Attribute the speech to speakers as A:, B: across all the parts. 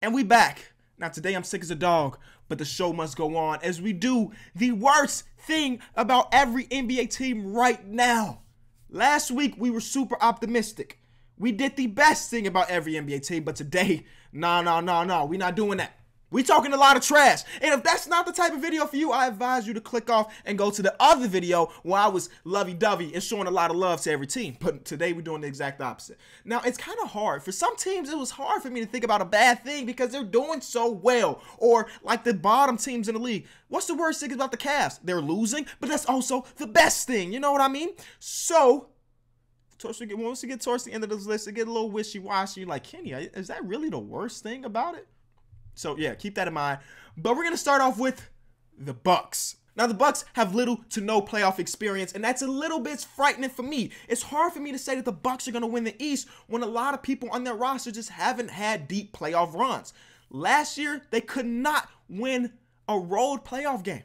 A: And we back. Now today I'm sick as a dog, but the show must go on as we do the worst thing about every NBA team right now. Last week we were super optimistic. We did the best thing about every NBA team, but today, no, we're not doing that. We talking a lot of trash. And if that's not the type of video for you, I advise you to click off and go to the other video where I was lovey-dovey and showing a lot of love to every team. But today we're doing the exact opposite. Now, it's kind of hard. For some teams, it was hard for me to think about a bad thing because they're doing so well. Or like the bottom teams in the league. What's the worst thing about the Cavs? They're losing, but that's also the best thing. You know what I mean? So, once we get towards the end of this list, it get a little wishy-washy. Like, Kenny, is that really the worst thing about it? So yeah, keep that in mind. But we're gonna start off with the Bucks. Now the Bucks have little to no playoff experience, and that's a little bit frightening for me. It's hard for me to say that the Bucks are gonna win the East when a lot of people on their roster just haven't had deep playoff runs. Last year, they could not win a road playoff game.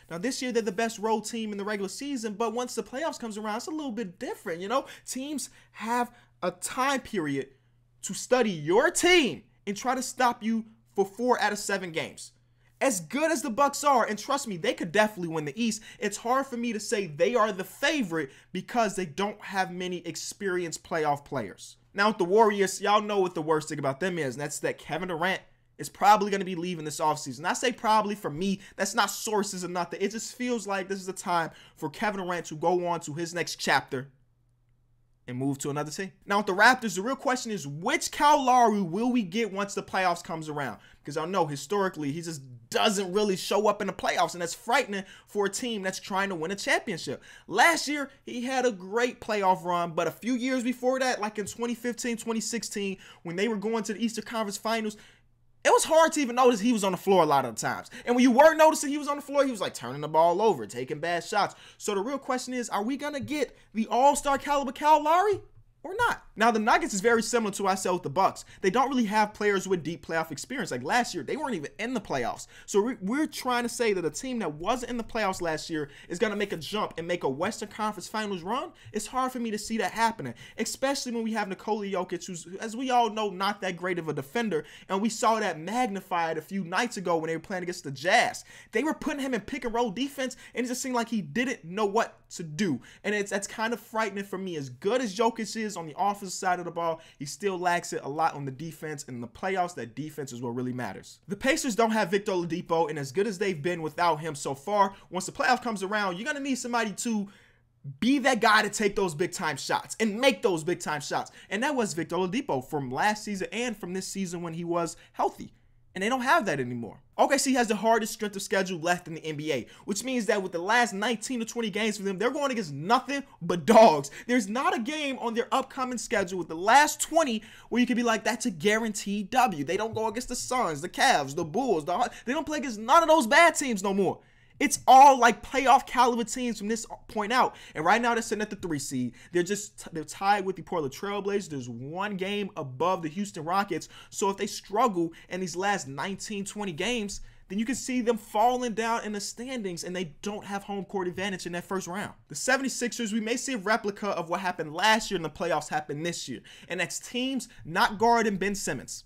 A: Now this year, they're the best road team in the regular season, but once the playoffs comes around, it's a little bit different, you know? Teams have a time period to study your team and try to stop you for 4 out of 7 games. As good as the Bucks are, and trust me, they could definitely win the East, it's hard for me to say they are the favorite because they don't have many experienced playoff players. Now with the Warriors, y'all know what the worst thing about them is, and that's that Kevin Durant is probably going to be leaving this offseason. I say probably for me, that's not sources or nothing. It just feels like this is the time for Kevin Durant to go on to his next chapter and move to another team. Now with the Raptors, the real question is, which Kyle Lowry will we get once the playoffs comes around? Because I know historically he just doesn't really show up in the playoffs, and that's frightening for a team that's trying to win a championship. Last year, he had a great playoff run, but a few years before that, like in 2015, 2016, when they were going to the Eastern Conference Finals, it was hard to even notice he was on the floor a lot of the times. And when you were noticing he was on the floor, he was like turning the ball over, taking bad shots. So the real question is, are we going to get the all-star caliber Kyle Lowry or not? Now, the Nuggets is very similar to what I said with the Bucks. They don't really have players with deep playoff experience. Like last year, they weren't even in the playoffs. So we're trying to say that a team that wasn't in the playoffs last year is going to make a jump and make a Western Conference Finals run. It's hard for me to see that happening, especially when we have Nikola Jokic, who's, as we all know, not that great of a defender. And we saw that magnified a few nights ago when they were playing against the Jazz. They were putting him in pick and roll defense, and it just seemed like he didn't know what to do. And that's kind of frightening for me. As good as Jokic is on the offensive side of the ball, he still lacks it a lot on the defense. In the playoffs, that defense is what really matters. The Pacers don't have Victor Oladipo, and as good as they've been without him so far, once the playoff comes around, you're going to need somebody to be that guy to take those big-time shots and make those big-time shots. And that was Victor Oladipo from last season and from this season when he was healthy. And they don't have that anymore. OKC has the hardest strength of schedule left in the NBA, which means that with the last 19 to 20 games for them, they're going against nothing but dogs. There's not a game on their upcoming schedule with the last 20 where you could be like, that's a guaranteed W. They don't go against the Suns, the Cavs, the Bulls. They don't play against none of those bad teams no more. It's all like playoff caliber teams from this point out. And right now they're sitting at the 3 seed. They're tied with the Portland Trailblazers. There's one game above the Houston Rockets. So if they struggle in these last 19, 20 games, then you can see them falling down in the standings, and they don't have home court advantage in that first round. The 76ers, we may see a replica of what happened last year in the playoffs happen this year. And that's teams not guarding Ben Simmons.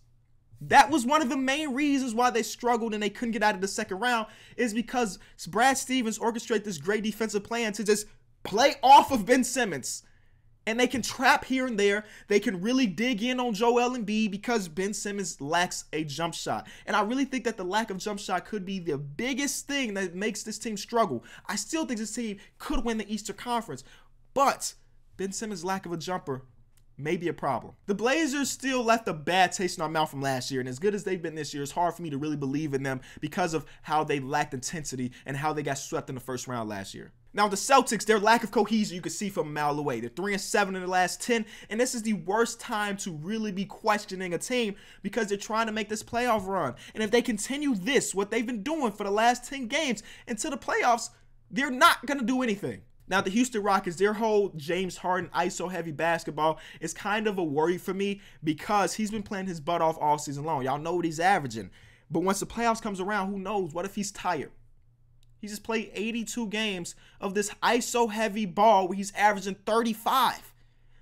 A: That was one of the main reasons why they struggled and they couldn't get out of the second round, is because Brad Stevens orchestrated this great defensive plan to just play off of Ben Simmons. And they can trap here and there. They can really dig in on Joel Embiid because Ben Simmons lacks a jump shot. And I really think that the lack of jump shot could be the biggest thing that makes this team struggle. I still think this team could win the Eastern Conference, but Ben Simmons' lack of a jumper may be a problem. The Blazers still left a bad taste in our mouth from last year, and as good as they've been this year, it's hard for me to really believe in them because of how they lacked intensity and how they got swept in the first round last year. Now, the Celtics, their lack of cohesion you can see from a mile away. They're 3-7 in the last 10, and this is the worst time to really be questioning a team because they're trying to make this playoff run. And if they continue this, what they've been doing for the last 10 games into the playoffs, they're not going to do anything. Now, the Houston Rockets, their whole James Harden ISO-heavy basketball is kind of a worry for me because he's been playing his butt off all season long. Y'all know what he's averaging. But once the playoffs comes around, who knows? What if he's tired? He just played 82 games of this ISO-heavy ball where he's averaging 35.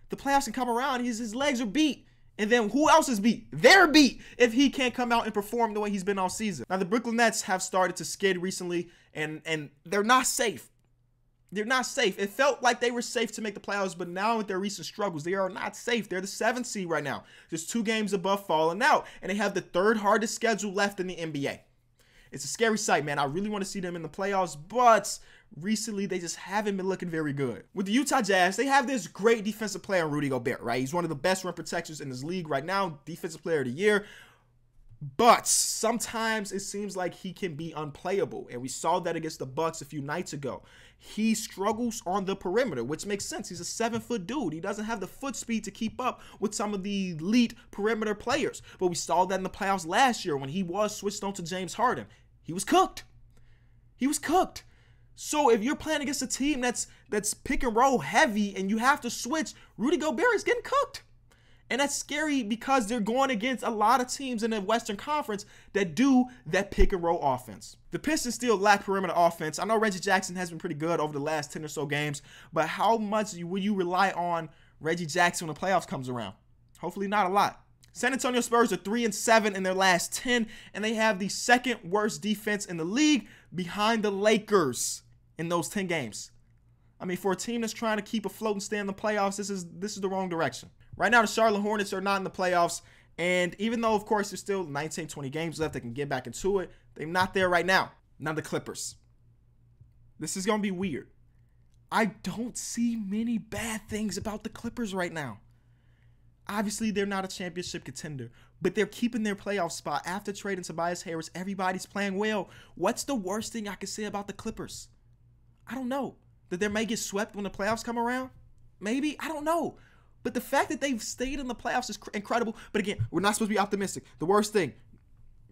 A: The playoffs can come around, his legs are beat, And then who else is beat? They're beat if he can't come out and perform the way he's been all season. Now, the Brooklyn Nets have started to skid recently, and they're not safe. They're not safe. It felt like they were safe to make the playoffs, but now with their recent struggles, they are not safe. They're the 7th seed right now, just 2 games above falling out, and they have the 3rd hardest schedule left in the NBA. It's a scary sight, man. I really want to see them in the playoffs, but recently they just haven't been looking very good. With the Utah Jazz, they have this great defensive player in Rudy Gobert, right? He's one of the best rim protectors in this league right now, defensive player of the year. But sometimes it seems like he can be unplayable, and we saw that against the Bucks a few nights ago. He struggles on the perimeter, which makes sense. He's a 7-foot dude. He doesn't have the foot speed to keep up with some of the elite perimeter players. But we saw that in the playoffs last year when he was switched on to James Harden. He was cooked. He was cooked. So if you're playing against a team that's pick and roll heavy and you have to switch, Rudy Gobert is getting cooked. And that's scary because they're going against a lot of teams in the Western Conference that do that pick and roll offense. The Pistons still lack perimeter offense. I know Reggie Jackson has been pretty good over the last 10 or so games, but how much will you rely on Reggie Jackson when the playoffs comes around? Hopefully not a lot. San Antonio Spurs are 3-7 in their last 10, and they have the 2nd worst defense in the league behind the Lakers in those 10 games. I mean, for a team that's trying to keep afloat and stay in the playoffs, this is the wrong direction. Right now, the Charlotte Hornets are not in the playoffs, and even though, of course, there's still 19, 20 games left, they can get back into it, they're not there right now. Now the Clippers. This is going to be weird. I don't see many bad things about the Clippers right now. Obviously, they're not a championship contender, but they're keeping their playoff spot after trading Tobias Harris. Everybody's playing well. What's the worst thing I can say about the Clippers? I don't know. That they may get swept when the playoffs come around? Maybe? I don't know. But the fact that they've stayed in the playoffs is incredible. But again, we're not supposed to be optimistic. The worst thing,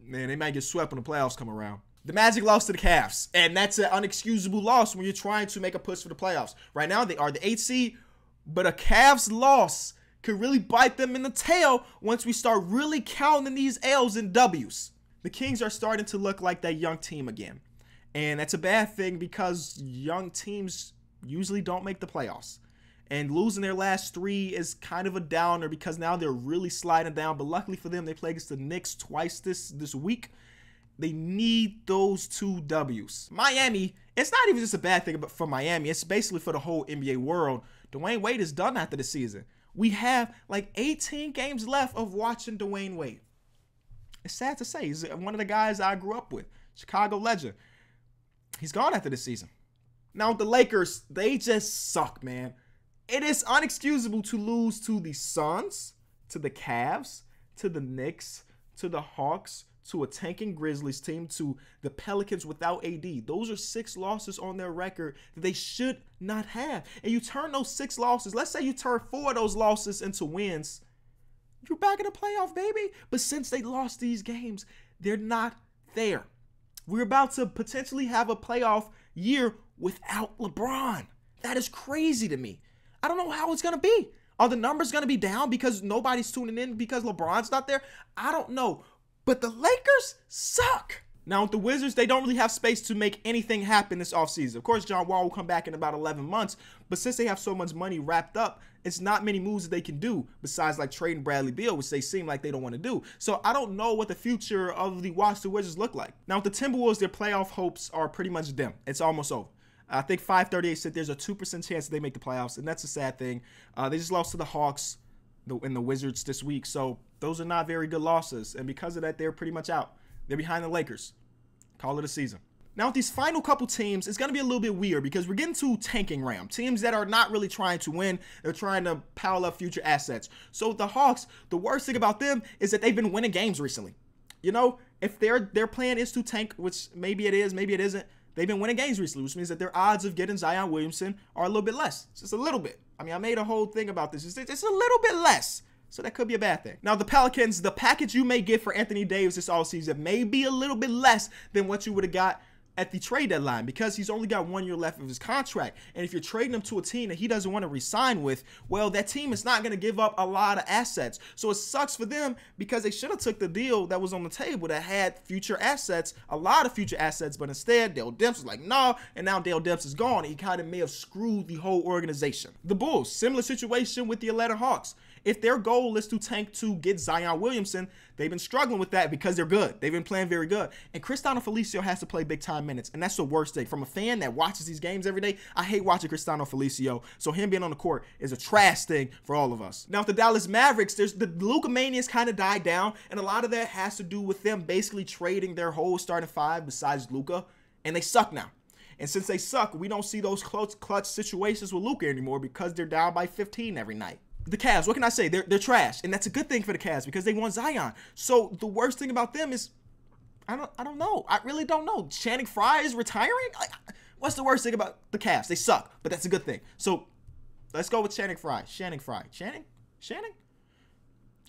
A: man, they might get swept when the playoffs come around. The Magic lost to the Cavs, and that's an unexcusable loss when you're trying to make a push for the playoffs. Right now, they are the 8th seed, but a Cavs loss could really bite them in the tail once we start really counting these L's and W's. The Kings are starting to look like that young team again. And that's a bad thing because young teams usually don't make the playoffs. And losing their last 3 is kind of a downer because now they're really sliding down. But luckily for them, they play against the Knicks twice this week. They need those 2 W's. Miami, it's not even just a bad thing for Miami. It's basically for the whole NBA world. Dwayne Wade is done after the season. We have like 18 games left of watching Dwayne Wade. It's sad to say. He's one of the guys I grew up with. Chicago legend. He's gone after this season. Now, the Lakers, they just suck, man. It is unexcusable to lose to the Suns, to the Cavs, to the Knicks, to the Hawks, to a tanking Grizzlies team, to the Pelicans without AD. Those are 6 losses on their record that they should not have. And you turn those 6 losses, let's say you turn 4 of those losses into wins, you're back in the playoff, baby. But since they lost these games, they're not there. We're about to potentially have a playoff year without LeBron. That is crazy to me. I don't know how it's going to be. Are the numbers going to be down because nobody's tuning in because LeBron's not there? I don't know. But the Lakers suck. Now, with the Wizards, they don't really have space to make anything happen this offseason. Of course, John Wall will come back in about 11 months. But since they have so much money wrapped up, it's not many moves that they can do besides like trading Bradley Beal, which they seem like they don't want to do. So I don't know what the future of the Washington Wizards look like. Now, with the Timberwolves, their playoff hopes are pretty much dim. It's almost over. I think 538 said there's a 2% chance that they make the playoffs, and that's a sad thing. They just lost to the Hawks and the Wizards this week, so those are not very good losses. And because of that, they're pretty much out. They're behind the Lakers. Call it a season. Now, with these final couple teams, it's going to be a little bit weird because we're getting to tanking round. Teams that are not really trying to win. They're trying to pile up future assets. So the Hawks, the worst thing about them is that they've been winning games recently. You know, if their plan is to tank, which maybe it is, maybe it isn't, they've been winning games recently, which means that their odds of getting Zion Williamson are a little bit less. It's just a little bit. I mean, I made a whole thing about this. It's a little bit less. So that could be a bad thing. Now, the Pelicans, the package you may get for Anthony Davis this offseason may be a little bit less than what you would have got at the trade deadline because he's only got 1 year left of his contract. And if you're trading him to a team that he doesn't want to re-sign with, well, that team is not going to give up a lot of assets. So it sucks for them because they should have took the deal that was on the table that had future assets, a lot of future assets, but instead Dale Demps was like, no, and now Dale Demps is gone. And he kind of may have screwed the whole organization. The Bulls, similar situation with the Aletter Hawks. If their goal is to tank to get Zion Williamson, they've been struggling with that because they're good. They've been playing very good. And Cristiano Felicio has to play big-time minutes, and that's the worst thing. From a fan that watches these games every day, I hate watching Cristiano Felicio, so him being on the court is a trash thing for all of us. Now, with the Dallas Mavericks, the Luka mania's kind of died down, and a lot of that has to do with them basically trading their whole starting five besides Luka, and they suck now. And since they suck, we don't see those clutch situations with Luka anymore because they're down by 15 every night. The Cavs, what can I say? They're trash, and that's a good thing for the Cavs because they want Zion. So the worst thing about them is, I don't know. I really don't know. Channing Frye is retiring? Like, what's the worst thing about the Cavs? They suck, but that's a good thing. So let's go with Channing Frye. Channing?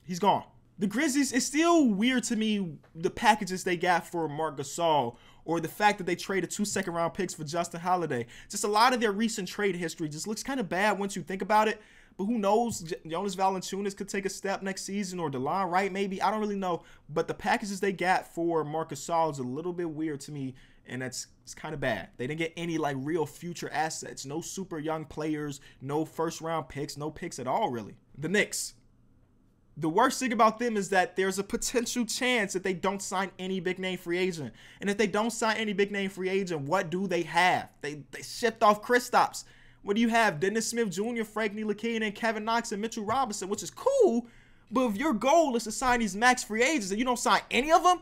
A: He's gone. The Grizzlies, it's still weird to me, the packages they got for Marc Gasol, or the fact that they traded 2 second-round picks for Justin Holiday. Just a lot of their recent trade history just looks kind of bad once you think about it. But who knows? Jonas Valanciunas could take a step next season, or DeLon Wright maybe. I don't really know. But the packages they got for Marc Gasol is a little bit weird to me, and it's kind of bad. They didn't get any like real future assets. No super young players, no first-round picks, no picks at all really. The Knicks. The worst thing about them is that there's a potential chance that they don't sign any big-name free agent. And if they don't sign any big-name free agent, what do they have? They shipped off Kristaps. What do you have? Dennis Smith Jr., Frank Ntilikina, and Kevin Knox, and Mitchell Robinson, which is cool. But if your goal is to sign these max free agents and you don't sign any of them,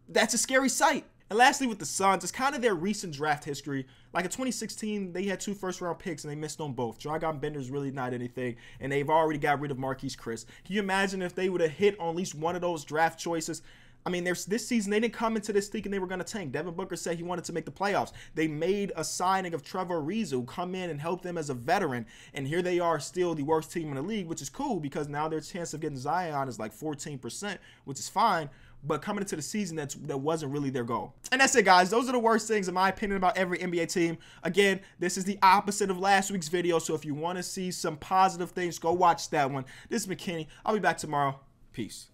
A: that's a scary sight. And lastly, with the Suns, it's kind of their recent draft history. Like in 2016, they had 2 first-round picks, and they missed on both. Dragan Bender's really not anything, and they've already got rid of Marquise Chris. Can you imagine if they would have hit on at least one of those draft choices? I mean, this season, they didn't come into this thinking they were going to tank. Devin Booker said he wanted to make the playoffs. They made a signing of Trevor Ariza, who come in and help them as a veteran, and here they are still the worst team in the league, which is cool because now their chance of getting Zion is like 14%, which is fine. But coming into the season, that wasn't really their goal. And that's it, guys. Those are the worst things, in my opinion, about every NBA team. Again, this is the opposite of last week's video, so if you want to see some positive things, go watch that one. This is McKinney. I'll be back tomorrow. Peace.